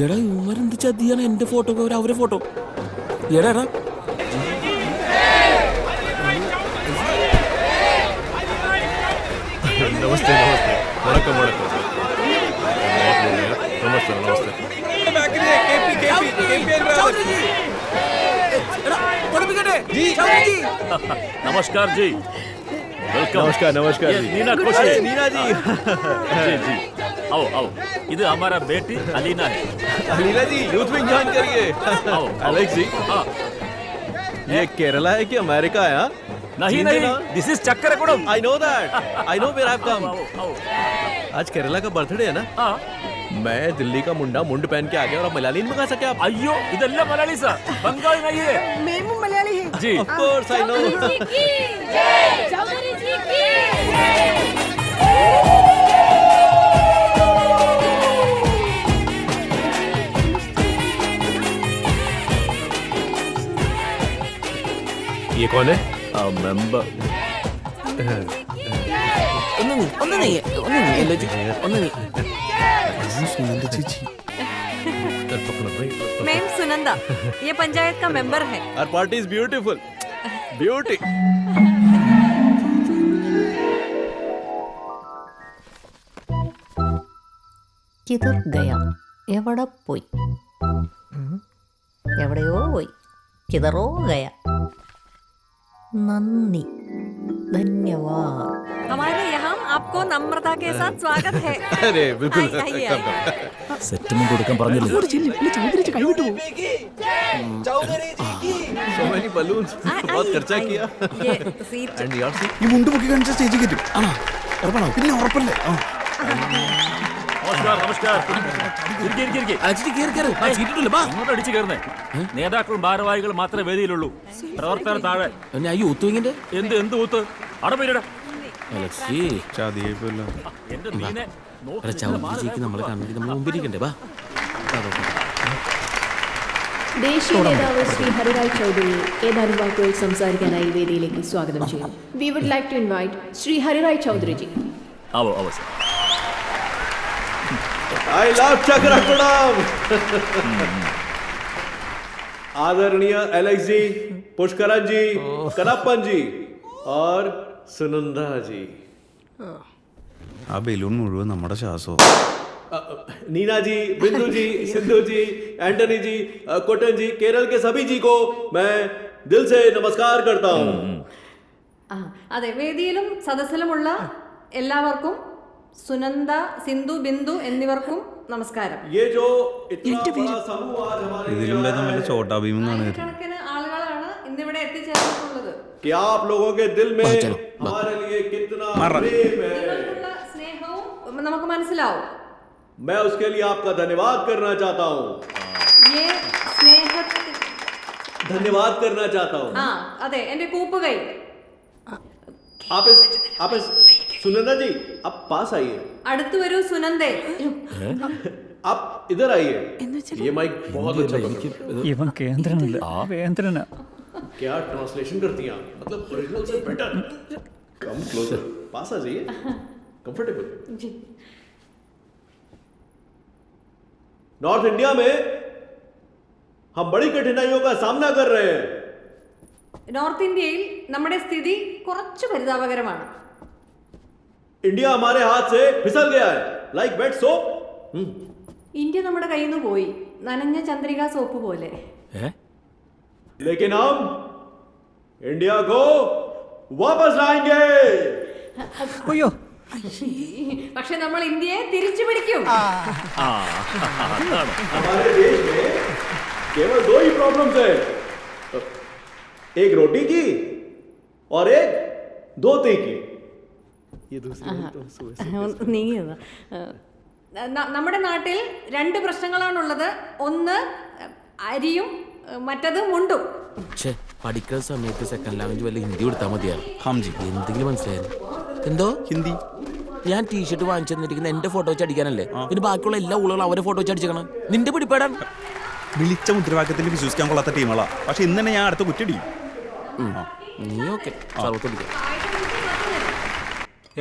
എടാ ഇവരെന്ത് ചതിയാണ് എന്റെ ഫോട്ടോ അവരെ ഫോട്ടോ. എടാ എടാ नमस्ते नमस्ते वणक्कम वणक्कम नमस्ते नमस्ते नमस्कार जी वेलकम नमस्कार नमस्कार जी नीना खुशी नीना जी जी जी आओ आओ इधर हमारा बेटी अलीना है अलीना जी यूथ विंग ज्वाइन करिए आओ एलेक्स जी हाँ ये केरला है कि अमेरिका है? नहीं नहीं this is Chakkarakudam I know that I know where I have come आओ आओ आज केरला का बर्थडे है ना हाँ मैं दिल्ली का मुंडा मुंड पहन के आ गया और आप मलाली नहीं मंगा सके आप अयो इधर मलयाली सर बंगाली नहीं है మేము మలయాళీ హే जी ऑफ कोर्स आई नो ये कौन है मेंबर ഒന്ന് നീ സുനന്ദ ചേച്ചി. मैम सुनंदा ये पंचायत का मेंबर है our party is beautiful beauty കിതർ ഗയ എവിടെ പോയി എവിടെയോ പോയി കിതറോ ഗയ നന്ദി ധന്യവാദ് हमारे यहाँ आपको नम्रता के साथ स्वागत है अरे बिल्कुल आइए, आइए। സെറ്റും കൊടുക്കാൻ പറഞ്ഞില്ലേ. सो मेनी बलून्स बहुत खर्चा किया ये सीट एंड योर सीट ഈ മുണ്ട് പൊക്കി കാണിച്ച സ്റ്റേജിൽ കയറ്റും. ആണോ ഉറപ്പാണോ? പിന്നെ ഉറപ്പല്ലേ? नमस्कार नमस्कार ഇരിക്കെ ഇരിക്കെ ഇരിക്കെ ആ, ചേച്ചി കേറി കേറി. ആ, സീറ്റിട്ടില്ല, ബാ. ഇങ്ങോട്ട് അടിച്ചു കയറുന്നേ നേതാക്കളും ഭാരവാഹികളും മാത്രമേ വേദിയിലുള്ളൂ പ്രവർത്തകർ താഴെ പിന്നെ ആ യൂത്ത് വിങ്ങിന്റെ എന്ത് എന്ത് ഊത്ത് അടപ്പില്ലട അലക്സി എന്റെ നീനെ അല്ല ചൗധരിജിക്ക് നമ്മളെ കണ്ടിട്ട് നമ്മൾ മുമ്പിരിക്കണ്ടേ. ബാ ദേശീയ നേതാവ് ശ്രീ ഹരിറായ് ചൗധരിയെ ഏതാനും വാക്കുകൾ സംസാരിക്കാനായി വേദിയിലേക്ക് സ്വാഗതം ചെയ്യുന്നു. We would like to invite Shri ഹരിറായ് ചൗധരിജി. ആവോ ആവോ സർ आई लव चक्रकुडम आदरणीय एलेक्स जी पुष्करन जी कनप्पन जी और सुनंदा जी ആ ബലൂൺ മുഴുവൻ നമ്മുടെ ശ്വാസവും. नीना जी बिंदु जी सिंधु जी एंटनी जी कोटन जी केरल के सभी जी को मैं दिल से नमस्कार करता हूँ ആ, അതെ വേദിയിലും സദസ്സിലുമുള്ള എല്ലാവർക്കും സുനന്ദ സിന്ധു ബിന്ദു എന്നിവർക്കും നമസ്കാരം. ये जो इतना बड़ा समूह आज हमारे ഇതിലും ഭേദം വല്ല ചോട്ടാ ഭീമും കാണുക. ആയിരക്കണക്കിന് ആളുകളാണ് ഇന്നിവിടെ എത്തിച്ചേർന്നിട്ടുള്ളത്. कि आप लोगों के दिल में चलो, हमारे लिए कितना मार। प्रेम है നിങ്ങൾക്കുള്ള സ്നേഹവും നമുക്ക് മനസ്സിലാവും. मैं उसके लिए आपका धन्यवाद करना चाहता हूँ ये സ്നേഹത്തിൽ धन्यवाद करना चाहता हूँ ആ അതെ എന്റെ കൂപ്പുകൈ. आप इस सुनंदा जी आप पास आइए അടുത്തു വരൂ സുനന്ദേ. आप इधर आइए ये माइक बहुत अच्छा पकड़ ഇവൻ കേന്ദ്രനല്ല വേന്ദ്രനാ. क्या ट्रांसलेशन करती हैं आप मतलब ओरिजिनल से बेटर कम क्लोजर पास आ जाइए कंफर्टेबल नॉर्थ इंडिया में हम बड़ी कठिनाइयों का सामना कर रहे हैं നോർത്ത് ഇന്ത്യയിൽ നമ്മുടെ സ്ഥിതി കുറച്ച് പരിതാപകരമാണ്. इंडिया हमारे हाथ से फिसल गया है लाइक वेट सोप ഇന്ത്യ നമ്മുടെ കയ്യിൽ നിന്ന് പോയി നനഞ്ഞ ചന്ദ്രിക സോപ്പ് പോലെ. लेकिन हम इंडिया को वापस लाएंगे അയ്യോ പക്ഷെ നമ്മൾ ഇന്ത്യയെ തിരിച്ചു പിടിക്കും. हमारे देश में केवल दो ही प्रॉब्लम्स है एक रोटी की और एक धोती की ये दूसरी നീങ്ങിയത് നമ്മുടെ നാട്ടിൽ രണ്ട് പ്രശ്നങ്ങളാണുള്ളത്. ഒന്ന് അരിയും മറ്റത് മുണ്ടും. പക്ഷേ പഠിക്കുന്ന സമയത്ത് സെക്കൻഡ് ലാംഗ്വേജ് വല്ല ഹിന്ദി കൊടുത്താൽ മതിയായിരുന്നു. ഹംജി എന്തെങ്കിലും മനസ്സിലായിരുന്നു. എന്തോ ഹിന്ദി ഞാൻ ടീഷർട്ട് വാങ്ങിച്ചു തന്നിരിക്കുന്ന എന്റെ ഫോട്ടോ വെച്ച് അടിക്കാനല്ലേ. പിന്നെ ബാക്കിയുള്ള എല്ലാ ഊളുകളും അവരെ ഫോട്ടോ വെച്ച് അടിച്ചേക്കണം. നിന്റെ പിടിപ്പെടാൻ വിളിച്ച മുദ്രാവാക്യത്തിൽ വിശ്വസിക്കാൻ കൊള്ളാത്ത ടീമുകളാ. പക്ഷെ ഇന്ന് തന്നെ ഞാൻ അടുത്ത കുറ്റടിക്കും. നീ ഓക്കെ സർവത്തോടിക്കാം.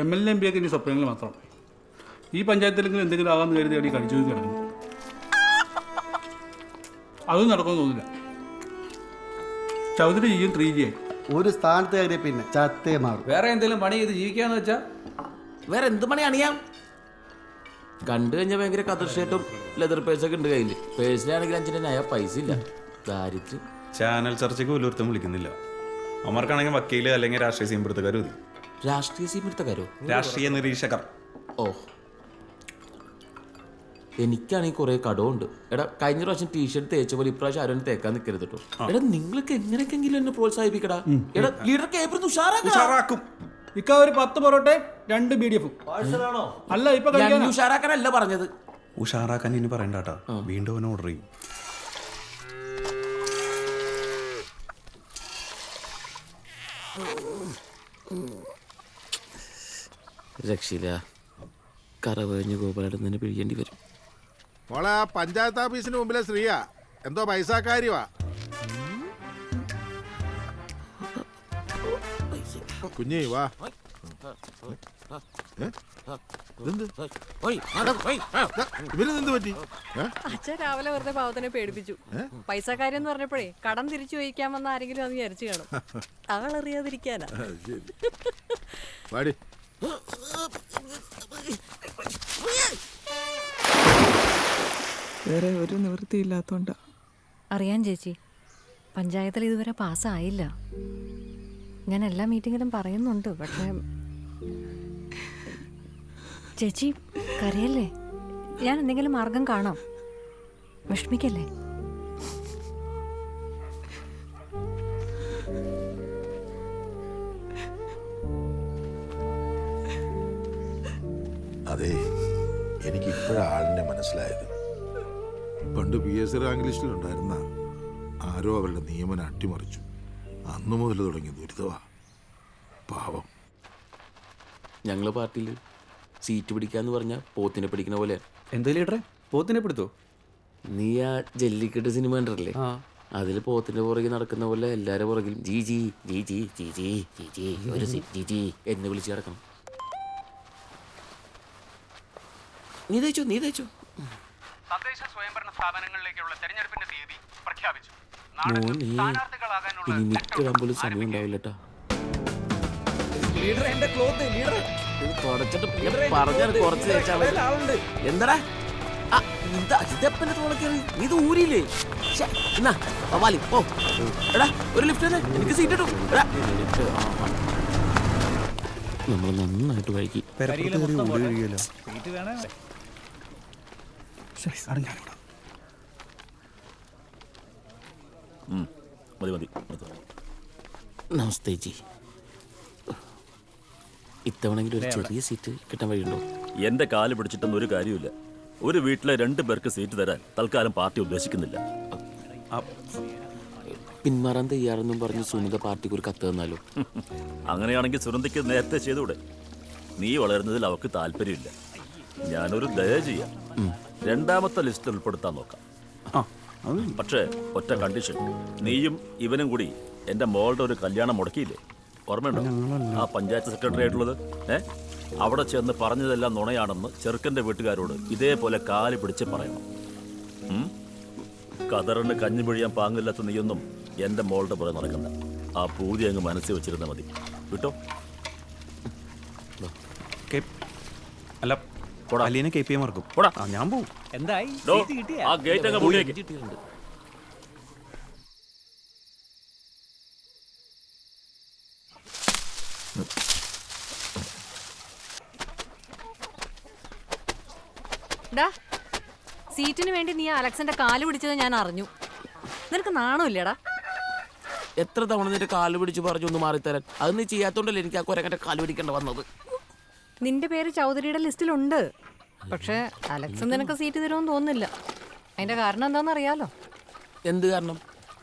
M L A M P ഒക്കെ ഇനി സ്വപ്നങ്ങൾ മാത്രം. ഈ പഞ്ചായത്തിലെങ്കിലും എന്തെങ്കിലും ആകാമെന്ന് കരുതി അടി കടിച്ചു കിടക്കുന്നു. അതൊന്നും നടക്കുമെന്ന് തോന്നില്ല. ചൗധരി ജിയും 3G ആയി. ഒരു സ്ഥാനത്ത് കയറിയ പിന്നെ ചത്തേ മാറും. വേറെ എന്തെങ്കിലും പണി ചെയ്ത് ജീവിക്കാന്ന് വെച്ചാ വേറെ എന്ത് പണി അണിയാം? കണ്ടു കഴിഞ്ഞാൽ ഭയങ്കര കതർഷേട്ടും ലെതർ പേഴ്സൊക്കെ ഉണ്ട് കയ്യിൽ. പേഴ്സിലാണെങ്കിൽ 5 നയ പൈസ ഇല്ല. ദാരിദ്ര്യം. ചാനൽ ചർച്ചയ്ക്ക് പോലും വിളിക്കുന്നില്ല. അവർക്കാണെങ്കിൽ വക്കീല് അല്ലെങ്കിൽ രാഷ്ട്രീയ സീമ്പടുത്തക്കാർ മതി. രാഷ്ട്രീയ സീമിടുത്തക്കാരോ? രാഷ്ട്രീയ നിരീക്ഷകർ. ഓ, എനിക്കാണെങ്കിൽ കുറെ കടമുണ്ട്. എടാ, കഴിഞ്ഞ പ്രാവശ്യം ടീഷർട്ട് തേച്ച പോലെ ഇപ്രാവശ്യം ആരും തേക്കാൻ നിൽക്കരുത് കേട്ടോ. എടാ, നിങ്ങൾക്ക് എങ്ങനെയെങ്കിലും എന്നെ പ്രോത്സാഹിപ്പിക്കടാ. എടാ, ലീഡർക്ക് ഏപ്രിൽ ഉഷാറാക്കും. ഇക്ക ഒരു 10 പൊറോട്ട 2 BDF. അല്ല, ഇപ്പൊ ഉഷാറാക്കാനല്ല പറഞ്ഞത്. ഉഷാറാക്കാൻ ഇനി പറയണ്ടാ, വീണ്ടും അവൻ ഓർഡർ ചെയ്യും. രക്ഷയില്ല. കറവഴിഞ്ഞ് ഗോപാലൻ തന്നെ പിഴിയേണ്ടി വരും. മോളെ ആ പഞ്ചായത്ത് ഓഫീസിന് മുമ്പിലെ ശ്രീയാ എന്തോ പൈസക്കാരിവാ. കുഞ്ഞേ വാ. ഇവരെന്ത് പറ്റി? അച്ഛൻ രാവിലെ വെറുതെ പാവത്തിനെ പേടിപ്പിച്ചു. പൈസക്കാരെന്ന് പറഞ്ഞപ്പോഴേ കടം തിരിച്ചു ചോദിക്കാൻ വന്ന ആരെങ്കിലും അത് വിചാരിച്ചു കാണും. ആളറിയാതിരിക്കാനാ. വാടി. വേറെ ഒരു നിവൃത്തിയില്ലാത്തോണ്ടാ. അറിയാൻ ചേച്ചി, പഞ്ചായത്തിൽ ഇതുവരെ പാസ്സായില്ല. ഞാൻ എല്ലാ മീറ്റിങ്ങിലും പറയുന്നുണ്ട്. പക്ഷേ ചേച്ചി കരയല്ലേ. ഞാൻ എന്തെങ്കിലും മാർഗം കാണാം. വിഷമിക്കല്ലേ. അതെ, എനിക്കിപ്പോഴാണ് ആളിനെ മനസ്സിലായത്. പണ്ട് PSC റാങ്ക് ലിസ്റ്റിലുണ്ടായിരുന്ന ആരോ അവരുടെ നിയമനം അട്ടിമറിച്ചു. അന്നു മുതൽ തുടങ്ങിയ ദുരിതമാ. പാവം. ഞങ്ങള് പാർട്ടിയിൽ സീറ്റ് പിടിക്കാന്ന് പറഞ്ഞാൽ പോത്തിനെ പിടിക്കുന്ന പോലെ. എന്താ ലീഡറെ, പോത്തിനെ പിടുത്തോ? നീ ആ ജല്ലിക്കെട്ട് സിനിമ കണ്ടല്ലേ? അതിൽ പോത്തിന്റെ പുറകെ നടക്കുന്ന പോലെ എല്ലാരും പുറകിലും ജി ജി ജി ജി ജി ജി ജി ജി ഒരു ജി ജി എന്ന് വിളിച്ച് കിടക്കണം. നീ തയ്ച്ചു. തദ്ദേശ സ്വയംഭരണ സ്ഥാപനങ്ങളിലേക്കുള്ള തെരഞ്ഞെടുപ്പിന്റെ തീയതി പ്രഖ്യാപിച്ചു. ഇനി നിൽക്കാൻ പോലും സമയം ഉണ്ടാവില്ലട്ടാ. എന്താടാ ഇത് ഊരിയില്ലേ? ഒരു ലിഫ്റ്റ് തന്നെ എനിക്ക് സീറ്റ് ഇട്ടു. നമ്മൾ നന്നായിട്ട് വൈകി. നമസ്തേ ജി. ഇത്തവണെങ്കിലും ഒരു ചെറിയ സീറ്റ് കിട്ടാൻ വഴിയുണ്ടോ? എന്റെ കാല് പിടിച്ചിട്ടൊന്നും ഒരു കാര്യമില്ല. ഒരു വീട്ടിലെ 2 പേർക്ക് സീറ്റ് തരാൻ തൽക്കാലം പാർട്ടി ഉദ്ദേശിക്കുന്നില്ല. പിന്മാറാൻ തയ്യാറെന്നും പറഞ്ഞ് സുനിത പാർട്ടിക്ക് ഒരു കത്ത് തന്നാലോ? അങ്ങനെയാണെങ്കിൽ സുനന്ദയ്ക്ക് നേരത്തെ ചെയ്തൂടെ? നീ വളരുന്നതിൽ അവർക്ക് താല്പര്യമില്ല. ഞാനൊരു ദയ ചെയ്യാം. 2ാമത്തെ ലിസ്റ്റിൽ ഉൾപ്പെടുത്താൻ നോക്കാം. പക്ഷേ ഒറ്റ കണ്ടീഷൻ. നീയും ഇവനും കൂടി എന്റെ മോളുടെ ഒരു കല്യാണം മുടക്കിയില്ലേ? ഓർമ്മയുണ്ടോ? ആ പഞ്ചായത്ത് സെക്രട്ടറി ആയിട്ടുള്ളത്. അവിടെ ചെന്ന് പറഞ്ഞതെല്ലാം നുണയാണെന്ന് ചെറുക്കന്റെ വീട്ടുകാരോട് ഇതേപോലെ കാല് പിടിച്ച് പറയണം. കതറിന് കഞ്ഞി പിഴിയാൻ പാങ്ങില്ലാത്ത നീയൊന്നും എന്റെ മോളുടെ പുറകെ നടക്കണ്ട. ആ പൂതി അങ്ങ് മനസ്സിൽ വെച്ചിരുന്നാൽ മതി. വിട്ടോ? അല്ല, അലീനെ KPA മാർക്കും. ഞാൻ പോവും. എന്തായി? ആ ഗേറ്റ് അങ്ങ് പൂട്ടിയേക്ക്. സീറ്റിന് വേണ്ടി നീ അലക്സിന്റെ കാല് പിടിച്ചത് ഞാൻ അറിഞ്ഞു. നിനക്ക് നാണമില്ലടാ? എത്ര തവണ നിന്റെ കാല് പിടിച്ച് പറഞ്ഞു ഒന്ന് മാറിത്തരാൻ? അത് നീ ചെയ്യാത്തോണ്ടല്ലേ എനിക്ക് ആ കൊരക്കന്റെ കാല് പിടിക്കേണ്ട വന്നത്. നിന്റെ പേര് ചൗധരിയുടെ ലിസ്റ്റിലുണ്ട്. പക്ഷേ അലക്സ് നിനക്ക് സീറ്റ് തരുമെന്ന് തോന്നുന്നില്ല. അതിന്റെ കാരണം എന്താണെന്ന് അറിയാലോ? എന്ത് കാരണം?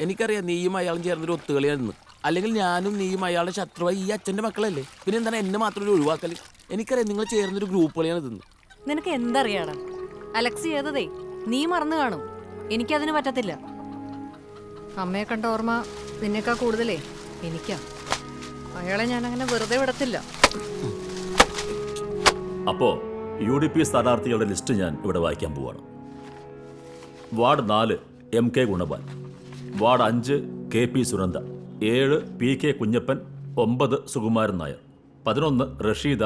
എനിക്കറിയാം നീയും അയാളും ചേർന്നൊരു ഒത്തുകളിയാണെന്ന്. അല്ലെങ്കിൽ ഞാനും നീയും അയാളുടെ ശത്രുവായി ഈ അച്ഛൻ്റെ മക്കളല്ലേ. പിന്നെ എന്താണ് എന്നെ മാത്രം ഒരു ഒഴിവാക്കൽ? എനിക്കറിയാം നിങ്ങൾ ചേർന്നൊരു ഗ്രൂപ്പ് കളിയാണ് ഇതെന്ന്. നിനക്ക് എന്തറിയാടാ? അലക്സ് ചെയ്തതേ നീ മറന്നു കാണും. എനിക്കതിന് പറ്റത്തില്ല. അമ്മയെ കണ്ട ഓർമ്മ നിന്നേക്കാ കൂടുതലേ എനിക്കാ. അയാളെ ഞാൻ അങ്ങനെ വെറുതെ വിടത്തില്ല. അപ്പോ UDP സ്ഥാനാർത്ഥികളുടെ ലിസ്റ്റ് ഞാൻ ഇവിടെ വായിക്കാൻ പോവാണ്. Ward 4 MK Gunapal, ward 5 KP Sunanda, 7 PK Kunjappan, 9 Sukumaran Nair, 11 Rasheeda,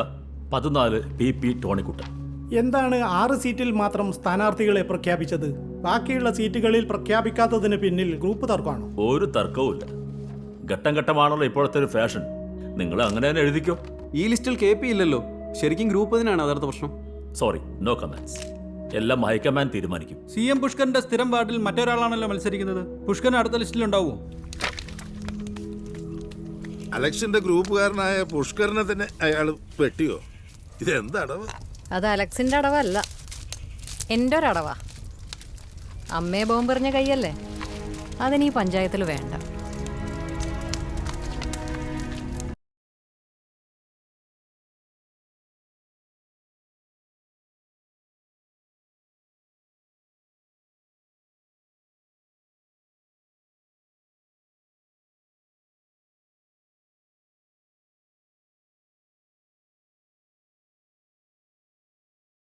14 PP Tonykuttan. എന്താണ് 6 സീറ്റിൽ മാത്രം സ്ഥാനാർത്ഥികളെ പ്രഖ്യാപിച്ചത്? ബാക്കിയുള്ള സീറ്റുകളിൽ പ്രഖ്യാപിക്കാത്തതിന് പിന്നിൽ ഗ്രൂപ്പ് തർക്കമാണോ? ഒരു തർക്കവുമില്ല. ഘട്ടം ഘട്ടമാണല്ലോ ഇപ്പോഴത്തെ ഒരു ഫാഷൻ. നിങ്ങൾ അങ്ങനെ തന്നെ എഴുതിക്കോ. ഈ ലിസ്റ്റിൽ KP ഇല്ലല്ലോ. ശരിക്കും ഗ്രൂപ്പ് തന്നെയാണ് യഥാർത്ഥ പ്രശ്നം. Sorry, no comments. എല്ലാം ഹൈക്കമാൻഡ് തീരുമാനിക്കും. CM പുഷ്കറിന്റെ സ്ഥിരം വാർഡിൽ മറ്റൊരാളാണല്ലോ മത്സരിക്കുന്നത്. പുഷ്കരൻ അടുത്ത ലിസ്റ്റിലുണ്ടാവുമോ? അലക്സിന്റെ ഗ്രൂപ്പുകാരനായ പുഷ്കരനെ തന്നെ അയാൾ വെട്ടിയോ? ഇതെന്തടവ്? അത് അലക്സിന്റെ അടവല്ല, എൻ്റെ ഒരടവാ. അമ്മയെ ബോംബെറിഞ്ഞ കൈയല്ലേ, അതിന് ഈ പഞ്ചായത്തിൽ വേണ്ട.